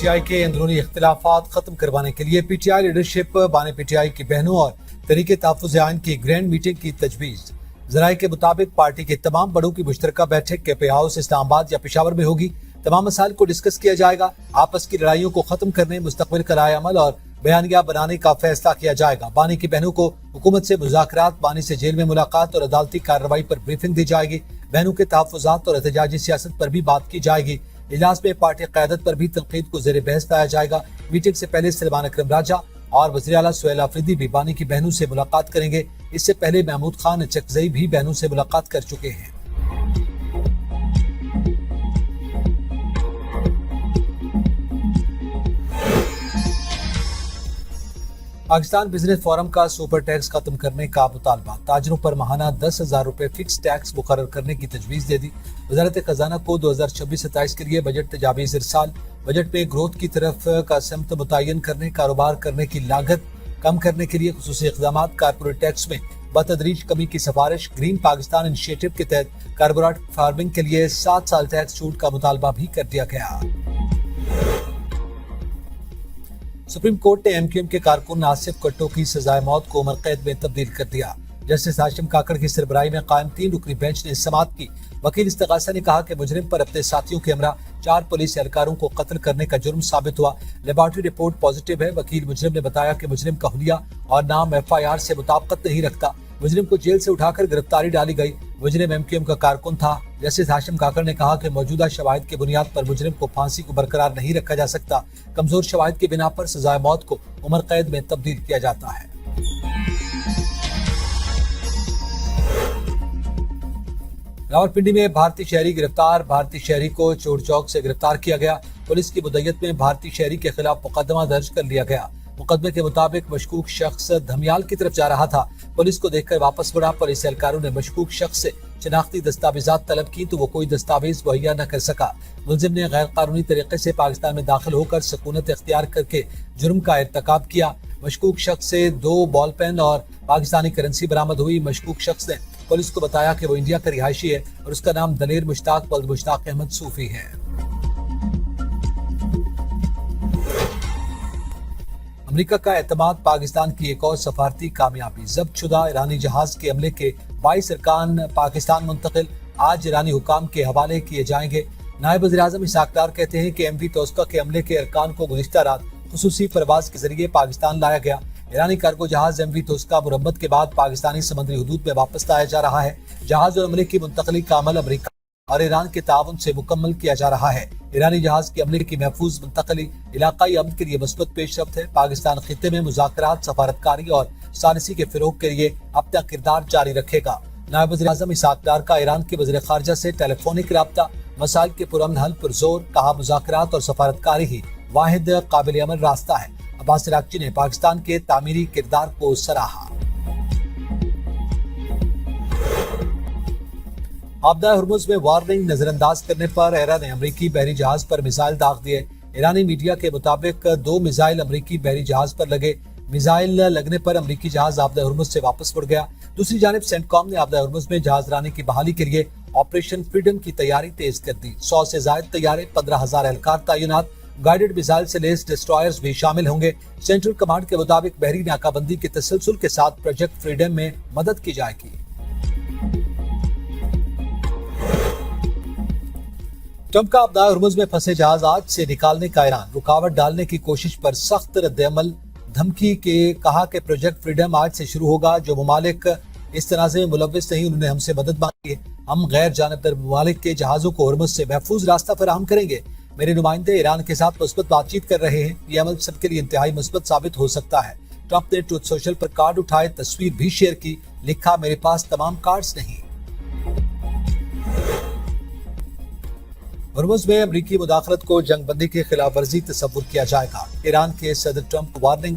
T I के अंदरूनी इख्तिलाफात खत्म करवाने के लिए पी टी आई लीडरशिप बाने पी टी आई की बहनों और तरीके तहफ़्फ़ुज़ आइन की ग्रैंड मीटिंग की तजवीज़। ज़राए के मुताबिक पार्टी के तमाम बड़ों की मुश्तरका बैठक कैफे हाउस इस्लामाबाद या पेशावर में होगी। तमाम मसाइल को डिस्कस किया जाएगा। आपस की लड़ाइयों को खत्म करने, मुस्तक़बिल का राय अमल और बयानिया बनाने का फैसला किया जाएगा। बानी की बहनों को हुकूमत से मुज़ाकरात, बानी से जेल में मुलाकात और अदालती कार्रवाई पर ब्रीफिंग दी जाएगी। बहनों के तहफ़्फ़ुज़ात और एहतजाजी सियासत पर भी बात की जाएगी। इजलास में पार्टी क़यादत पर भी तनकीद को ज़ेर बहस लाया जाएगा। मीटिंग से पहले सलमान अकरम राजा और वज़ीर आला सुहेल आफरीदी भी बानी की बहनों से मुलाकात करेंगे। इससे पहले महमूद खान चकजई भी बहनों से मुलाकात कर चुके हैं। पाकिस्तान बिजनेस फोरम का सुपर टैक्स खत्म करने का मुतालबा। ताजरों पर माहाना 10,000 रुपए फिक्स टैक्स मुकर्रर करने की तजवीज़ दे दी। वज़ारत खजाना को 2026-27 के लिए बजट तजावीज़ इरसाल। बजट में ग्रोथ की तरफ का समत मुतय्यन करने, कारोबार करने की लागत कम करने के लिए खुसूसी इक़दाम, कारपोरेट टैक्स में बतदरीज कमी की सिफारिश। ग्रीन पाकिस्तान इनिशिएटिव के तहत कार्बोरेट फार्मिंग के लिए 7 साल टैक्स छूट का मुतालबा भी कर दिया गया। सुप्रीम कोर्ट ने एमक्यूएम के कारकुन आसिफ कट्टो की सजाए मौत को उम्र कैद में तब्दील कर दिया। जस्टिस हाशिम काकड़ की सरबराही में कायम 3 रुकनी बेंच ने समाअत की। वकील इस्तगासा ने कहा कि मुजरिम पर अपने साथियों के हमरा 4 पुलिस एहलकारों को कत्ल करने का जुर्म साबित हुआ। लेबॉर्टरी रिपोर्ट पॉजिटिव है। वकील मुजरिम ने बताया कि मुजरिम का हुलिया और नाम FIR से मुताबिकत नहीं रखता। मुजरिम को जेल से उठाकर गिरफ्तारी डाली गई। मुजरिम एमक्यूएम का कारकुन था। जस्टिस हाशिम काकड़ ने कहा कि मौजूदा शवाहिद की बुनियाद पर मुजरिम को फांसी को बरकरार नहीं रखा जा सकता। कमजोर शवाहिद की बिना पर सजाए मौत को उम्र कैद में तब्दील किया जाता है। रावलपिंडी में भारतीय शहरी गिरफ्तार। भारतीय शहरी को चोर चौक से गिरफ्तार किया गया। पुलिस की मुद्दत में भारतीय शहरी के खिलाफ मुकदमा दर्ज कर लिया गया। मुकदमे के मुताबिक मशकूक शख्स धमियाल की तरफ जा रहा था। पुलिस को देखकर वापस मुड़ा। पुलिस एहलकारों ने मशकूक शख्स से शनाख्ती दस्तावेजात तलब की तो वो कोई दस्तावेज मुहैया न कर सका। मुलजिम ने गैर कानूनी तरीके से पाकिस्तान में दाखिल होकर सकूनत इख्तियार करके जुर्म का इर्तकाब किया। मशकूक शख्स से 2 बॉल पेन और पाकिस्तानी करेंसी बरामद हुई। मशकूक शख्स ने पुलिस को बताया कि वो इंडिया का रिहायशी है और उसका नाम दलेर मुश्ताक वल्द मुश्ताक अहमद सूफी है। अमेरिका का एतमाद पाकिस्तान की एक और सफारती कामयाबी। जब्त शुदा ईरानी जहाज के अमले के 22 अरकान पाकिस्तान मुंतकिल। आज ईरानी हुकाम के हवाले किए जाएंगे। नायब वज़ीर-ए-आज़म इसहाक डार कहते हैं कि MV तोस्का के अमले के अरकान को गुज़िश्ता रात खुसूसी परवाज के जरिए पाकिस्तान लाया गया। ईरानी कार्गो जहाज MV तोस्का मुरम्मत के बाद पाकिस्तानी समुद्री हुदूद में वापस लाया जा रहा है। जहाज और अमले की मुंतकली का अमल अमेरिका और ईरान के ताउन से मुकम्मल किया जा रहा है। ईरानी जहाज के अमले की महफूज मुंतकली इलाकाई अमन के लिए मस्बत पेशरफ्त है। पाकिस्तान खित्ते में मुज़ाकरात, सफारतकारी और सालिसी के फिरोग के लिए अपना किरदार जारी रखेगा। नायब वज़ीर-ए-आज़म इसहाक डार का ईरान के वज़ीर ख़ारजा से टेलीफोनिक राब्ता। मसाइल के पुरअमन हल पर जोर, कहा मुज़ाकरात और सफारतकारी ही वाहिद काबिल अमल रास्ता है। अब्बास इराक़ची ने पाकिस्तान के तामीरी किरदार को सराहा। आपदा हुर्मुज़ में वार्निंग नजरअंदाज करने पर ईरान ने अमरीकी बहरी जहाज पर मिसाइल दाग दिए। ईरानी मीडिया के मुताबिक 2 मिसाइल अमरीकी बहरी जहाज पर लगे। मिसाइल लगने पर अमरीकी जहाज आपदा हुर्मुज़ से वापस मुड़ गया। दूसरी जानिब सेंटकॉम ने आपदा हुर्मुज़ में जहाज रानी की बहाली के लिए ऑपरेशन फ्रीडम की तैयारी तेज कर दी। 100 से ज्यादा तैयारे, 15,000 एहलकार तैनात, गाइडेड मिसाइल से लेस डिस्ट्रॉयर्स भी शामिल होंगे। सेंट्रल कमांड के मुताबिक बहरी नाकाबंदी के तसलसल के साथ प्रोजेक्ट फ्रीडम में मदद की जाएगी। ट्रंप का आपदा हुर्मुज़ में फंसे जहाज आज से निकालने का ऐलान। रुकावट डालने की कोशिश पर सख्त रद्द-ए-अमल। धमकी के कहा कि प्रोजेक्ट फ्रीडम आज से शुरू होगा। जो ममालिक इस तनाज़े में मुलव्विस नहीं, उन्होंने हमसे मदद मांगी है। हम गैर जानिबदार ममालिक के जहाजों को हुर्मुज़ से महफूज रास्ता फराहम करेंगे। मेरे नुमाइंदे ईरान के साथ मुस्बत बातचीत कर रहे हैं। ये अमल सबके लिए इंतहाई मुस्बत साबित हो सकता है। ट्रंप ने ट्रूथ सोशल पर कार्ड उठाए, तस्वीर भी शेयर की। लिखा, मेरे पास तमाम कार्ड्स नहीं। हुर्मुज़ में अमरीकी मुदाखलत को जंग बंदी की खिलाफ वर्जी तस्वुर किया जाएगा। ईरान के सदर ट्रंप वार्निंग।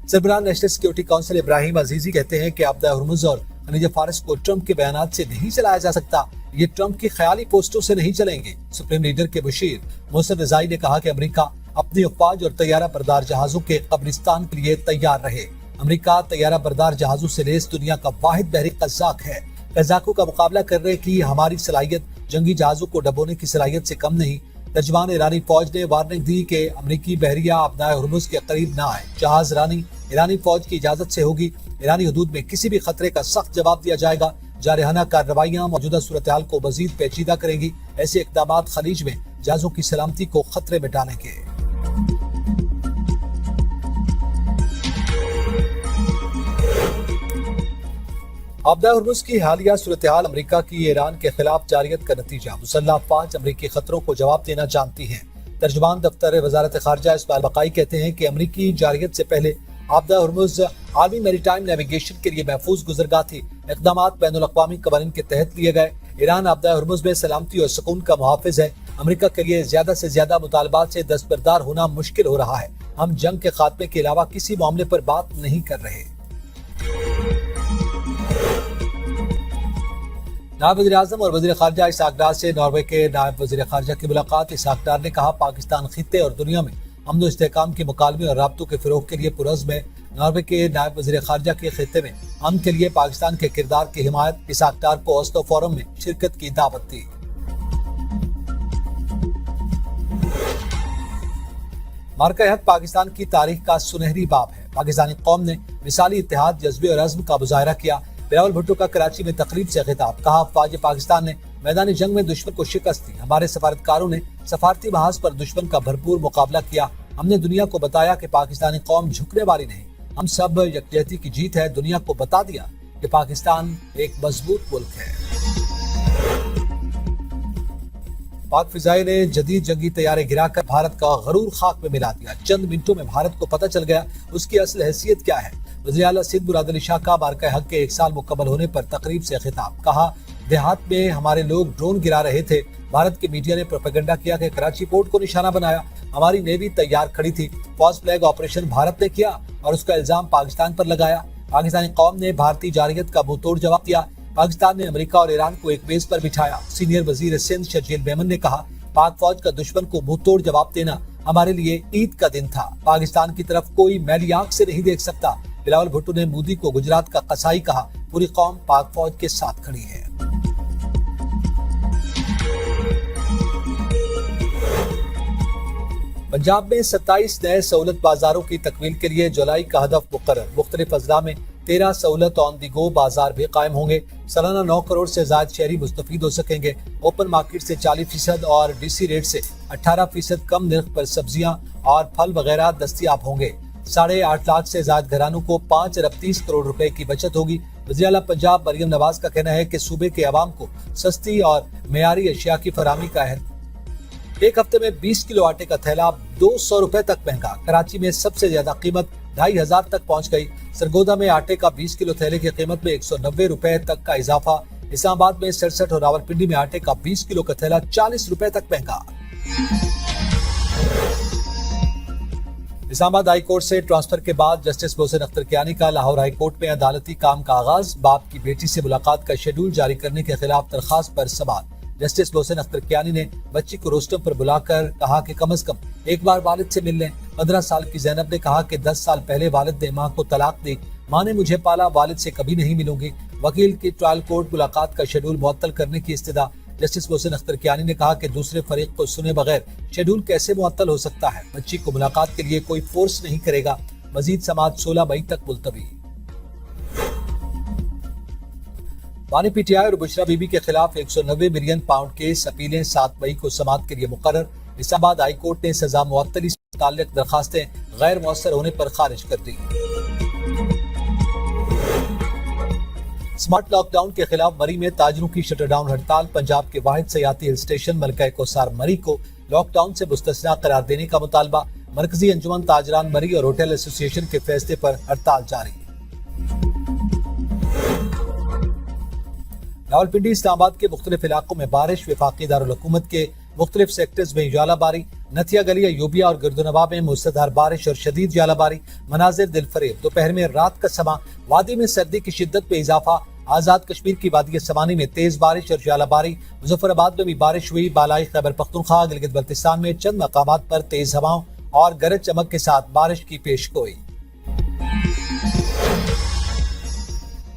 सरबराह national security council Ibrahim Azizi कहते हैं कि आपदा हुर्मुज़ और खलीज फारस को ट्रंप के बयानात से नहीं चलाया जा सकता। ये ट्रंप की ख्याली पोस्टों से नहीं चलेंगे। सुप्रीम लीडर के मुशीर मोहसिन रज़ाई ने कहा कि अमेरिका अपनी अफवाज और तैयारा बरदार जहाजों के कब्रिस्तान के लिए तैयार रहे। अमेरिका तैयारा बरदार जहाजों से लेस दुनिया का वाहिद बहरी कज़ाक है। कज़ाकों का मुकाबला करने की हमारी सलाहियत जंगी जहाजों को डबोने की सलाहियत से कम नहीं। ترجمان ایرانی فوج نے وارننگ دی کہ امریکی بحریہ ابنائے ہرمز کے قریب نہ آئے. جہاز رانی ایرانی فوج کی اجازت سے ہوگی. ایرانی حدود میں کسی بھی خطرے کا سخت جواب دیا جائے گا. جارحانہ کارروائیاں موجودہ صورتحال کو مزید پیچیدہ کریں گی. ایسے اقدامات خلیج میں جہازوں کی سلامتی کو خطرے میں ڈالیں گے. آبدہ ہرمز کی حالیہ صورتحال امریکہ کی ایران کے خلاف جارحیت کا نتیجہ. مسلح افواج امریکی خطروں کو جواب دینا جانتی ہیں. ترجمان دفتر وزارت خارجہ اسماعیل بقائی کہتے ہیں کہ امریکی جارحیت سے پہلے آبدہ ہرمز عالمی میری ٹائم نیویگیشن کے لیے محفوظ گزرگاہ تھی. اقدامات بین الاقوامی قوانین کے تحت لیے گئے. ایران آبدہ ہرمز میں سلامتی اور سکون کا محافظ ہے. امریکہ کے لیے زیادہ سے زیادہ مطالبات سے دستبردار ہونا مشکل ہو رہا ہے. ہم جنگ کے خاتمے کے علاوہ کسی معاملے پر بات نہیں کر رہے. نائب وزیر اعظم اور وزیر خارجہ اسحاق ڈار سے ناروے کے نائب وزیر خارجہ کی ملاقات. اسحاق ڈار نے کہا پاکستان خطے اور دنیا میں امن و استحکام کے مکالمے اور رابطوں کے فروغ کے لیے پرعزم ہے. ناروے کے نائب وزیر خارجہ کے خطے میں امن کے لیے پاکستان کے کردار کی حمایت. اسحاق ڈار کو اوسلو فورم میں شرکت کی دعوت دی. معرکہ حق پاکستان کی تاریخ کا سنہری باب ہے. پاکستانی قوم نے مثالی اتحاد، جذبے اور عزم کا مظاہرہ کیا. بلاول بھٹو کا کراچی میں تقریب سے خطاب. کہا افواج پاکستان نے میدانی جنگ میں دشمن کو شکست دی. ہمارے سفارتکاروں نے سفارتی محاذ پر دشمن کا بھرپور مقابلہ کیا. ہم نے دنیا کو بتایا کہ پاکستانی قوم جھکنے والی نہیں. ہم سب یکجہتی کی جیت ہے. دنیا کو بتا دیا کہ پاکستان ایک مضبوط ملک ہے. پاک فضائیہ نے جدید جنگی طیارے گرا کر بھارت کا غرور خاک میں ملا دیا. چند منٹوں میں بھارت کو پتہ چل گیا اس کی اصل حیثیت کیا ہے. وزیر اعلیٰ سندھ مراد علی شاہ کا معرکہ حق کے 1 سال مکمل ہونے پر تقریب سے خطاب. کہا دیہات میں ہمارے لوگ ڈرون گرا رہے تھے. بھارت کے میڈیا نے پروپیگنڈا کیا کہ کراچی پورٹ کو نشانہ بنایا. ہماری نیوی تیار کھڑی تھی. فالس فلیگ آپریشن بھارت نے کیا اور اس کا الزام پاکستان پر لگایا. پاکستانی قوم نے بھارتی جارحیت کا منہ توڑ جواب دیا. پاکستان نے امریکہ اور ایران کو ایک میز پر بٹھایا. سینئر وزیر سندھ شرجیل میمن نے کہا پاک فوج کا دشمن کو منہ توڑ جواب دینا ہمارے لیے عید کا دن تھا. پاکستان کی طرف کوئی میلی آنکھ سے نہیں دیکھ سکتا. بلاول بھٹو نے مودی کو گجرات کا قصائی کہا. پوری قوم پاک فوج کے ساتھ کھڑی ہے. پنجاب میں 27 نئے سہولت بازاروں کی تکمیل کے لیے جولائی کا ہدف مقرر. مختلف اضلاع میں 13 سہولت آن دی گو بازار بھی قائم ہوں گے. سالانہ 9 کروڑ سے زائد شہری مستفید ہو سکیں گے. اوپن مارکیٹ سے 40% اور ڈی سی ریٹ سے 18% کم نرخ پر سبزیاں اور پھل وغیرہ دستیاب ہوں گے. 8.5 لاکھ سے زائد گھرانوں کو 5 ارب 30 کروڑ روپے کی بچت ہوگی. وزیر اعلیٰ پنجاب مریم نواز کا کہنا ہے کہ صوبے کے عوام کو سستی اور معیاری اشیاء کی فراہمی کا ہے. ایک ہفتے میں 20 کلو آٹے کا تھیلا 200 روپے تک مہنگا. کراچی میں سب سے زیادہ قیمت 2500 تک پہنچ گئی. سرگودا میں آٹے کا 20 کلو تھیلے کی قیمت میں 190 روپے تک کا اضافہ. اسلام آباد میں 67 اور راولپنڈی میں آٹے کا 20 کلو کا تھیلا 40 روپے تک مہنگا. اسلام آباد ہائی کورٹ سے ٹرانسفر کے بعد جسٹس محسن اختر کیانی کا لاہور ہائی کورٹ میں عدالتی کام کا آغاز. باپ کی بیٹی سے ملاقات کا شیڈول جاری کرنے کے خلاف درخواست پر سوال. جسٹس محسن اختر کیانی نے بچی کو روسٹم پر بلا کر کہا کہ کم از کم ایک بار والد سے مل لیں. 15 سال کی زینب نے کہا کہ 10 سال پہلے والد نے ماں کو طلاق دی. ماں نے مجھے پالا، والد سے کبھی نہیں ملوں گی. وکیل کی ٹرائل کورٹ ملاقات کا شیڈول معطل کرنے کی استدعا. جسٹس محسن اختر کیانی نے کہا کہ دوسرے فریق کو سنے بغیر شیڈول کیسے معطل ہو سکتا ہے. بچی کو ملاقات کے لیے کوئی فورس نہیں کرے گا. مزید سماعت 16 مئی تک ملتوی. بانی پی ٹی آئی اور بشرا بی بی کے خلاف 190 ملین پاؤنڈ کیس اپیلیں 7 مئی کو سماعت کے لیے مقرر. اسلام آباد ہائی کورٹ نے سزا معطلی سے متعلق درخواستیں غیر مؤثر ہونے پر خارج کر دی. سمارٹ لاک ڈاؤن کے خلاف مری میں تاجروں کی شٹر ڈاؤن ہڑتال. پنجاب کے واحد سیاحتی ہل اسٹیشن ملکہ کوثر مری کو لاک ڈاؤن سے مستثنا قرار دینے کا مطالبہ. مرکزی انجمن تاجران مری اور ہوٹل ایسوسی ایشن کے فیصلے پر ہڑتال جاری. راولپنڈی اسلام آباد کے مختلف علاقوں میں بارش. وفاقی دارالحکومت کے مختلف سیکٹرز میں ژالہ باری. نتھیا گلی ایوبیہ اور گردونواں میں موسلادھار بارش اور شدید ژالہ باری. مناظر دل فریب. دوپہر میں رات کا سما. وادی میں سردی کی شدت میں اضافہ. آزاد کشمیر کی وادی سمانی میں تیز بارش اور ژالہ باری. مظفر آباد میں بھی بارش ہوئی. بالائی خیبر پختونخوا گلگت بلتستان میں چند مقامات پر تیز ہواؤں اور گرج چمک کے ساتھ بارش کی پیش گوئی.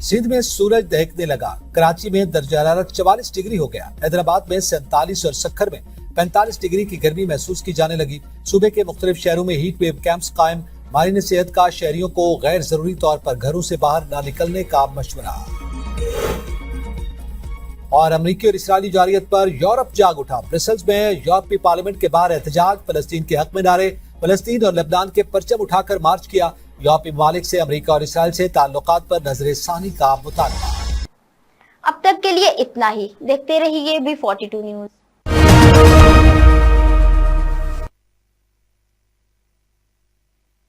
سندھ میں سورج دہکنے لگا. کراچی میں درجہ حرارت 44 ڈگری ہو گیا. حیدرآباد میں 47 اور سکھر میں 45 डिग्री की गर्मी महसूस की जाने लगी। सूबे के मुख्तलिफ शहरों में हीट वेव कैंप्स कायम। माहिरीन सेहत का शहरियों को गैर जरूरी तौर पर घरों से बाहर न निकलने का मशवरा। और अमरीकी और इसराइली जारियत पर यूरोप जाग उठा। ब्रसेल्स में यूरोपीय पार्लियामेंट के बाहर एहतजाज, फलस्तीन के हक में नारे, फलस्तीन और लेबनान के परचम उठाकर मार्च किया। यूरोपीय ममालिक से अमरीका और इसराइल से ताल्लुकात पर नजर सानी का मुतालबा। अब तक के लिए इतना ही। देखते रहिए B42 न्यूज।